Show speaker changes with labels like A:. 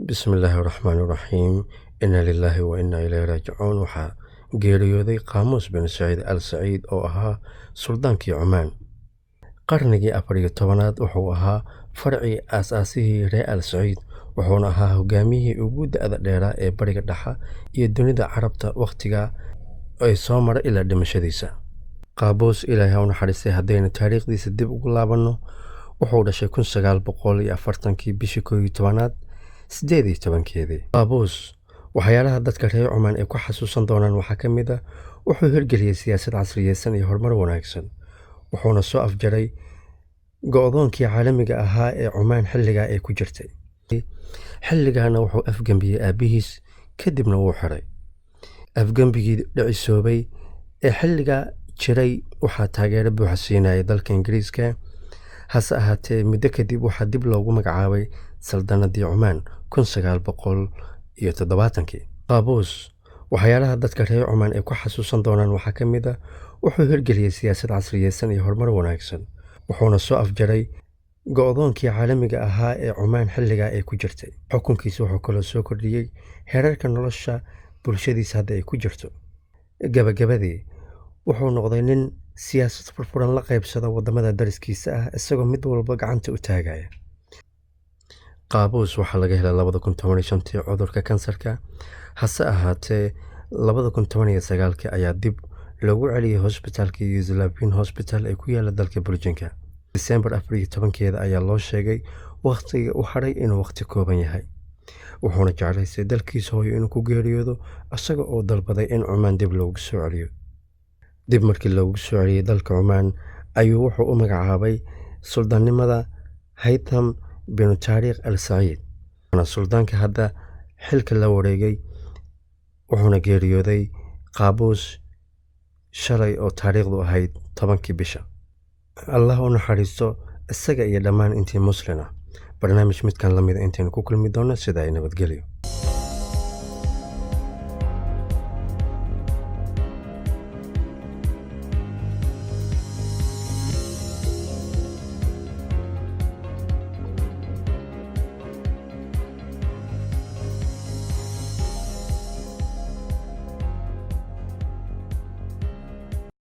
A: bismillaahi raxmaani raxiim inna lilaahi wa innaa ilayhi raajicuun. waxaa geeriyooday qaamuus bin saciid al saciid oo ahaa suldaankii cumaan qarnigii 14aad. wuxuu ahaa farcii aasaasihii reer al saciid, wuxuuna ahaa hogaamiyihii ugu da'da dheeraa ee bariga dhexa iyo dunida carabta wakhtiga ay soo mara ilaa dhimashadiisa. qaabuus ilaahay ha u naxariistay. haddaynu taariikhdiisa dib ugu laabanno, wuxuu dhashay 1940 bishii 11aad 18. qaabuus waxyaalaha dadka reer cumaan ay ku xasuusan doonaan waxaa ka mid ah wuxuu hirgeliyey siyaasad casriyeysan iyo horumar wanaagsan, wuxuuna soo afjaray go'doonkii caalamiga ahaa ee cumaan xilligaa ay ku jirtay. xilligaana wuxuu afgembiyey aabbihiis, kadibna wuu xiray. afgembigii dhicisoobay ee xilligaa jiray waxaa taageero buuxa siinayay dalka ingiriiska. hase ahaatee muddo kadib waxaa dib loogu magacaabay saldanadii cumaan 1970. qaabuus waxyaalaha dadka reer cumaan ay ku xasuusan doonaan waxaa ka mid ah wuxuu hirgeliyey siyaasad casriyeysan iyo horumar wanaagsan, wuxuuna soo afjaray go'doonkii caalamiga ahaa ee cumaan xilligaa ay ku jirtay. xukunkiisa wuxuu kaloo soo kordhiyey heerarka nolosha bulshadiisa hadda ay ku jirto. gabagabadii wuxuu noqday nin siyaasad furfuran la qaybsada waddamada dariskiisa ah, isagoo mid walba gacanta u taagaya. qaabuus waxaa laga helay 2015 cudurka kansarka. hase ahaatee 2019 ayaa dib loogu celiyey hosbitaalka Yuslabin Hospital ee ku yaala dalka Belgiumka. December 14 ayaa loo sheegay wakhtiga u haray inuu wakhti kooban yahay, wuxuuna jeclaystay dalkiisa hooyo inuu ku geeriyoodo isaga oo dalbaday in cumaan dib loogu soo celiyo. dib markii loogu soo celiyey dalka cumaan ayuu wuxuu u magacaabay suldaannimada haytham binu taariikh al saciid, waana suldaanka hadda xilka la wareegay. wuxuuna geeriyooday qaabuus shalay oo taariikhdu ahayd 10 bisha. allah u naxariisto isaga iyo dhammaan intii muslin ah. barnaamij midkan la mida intaynu ku kulmi doonno, sida ay nabadgelyo.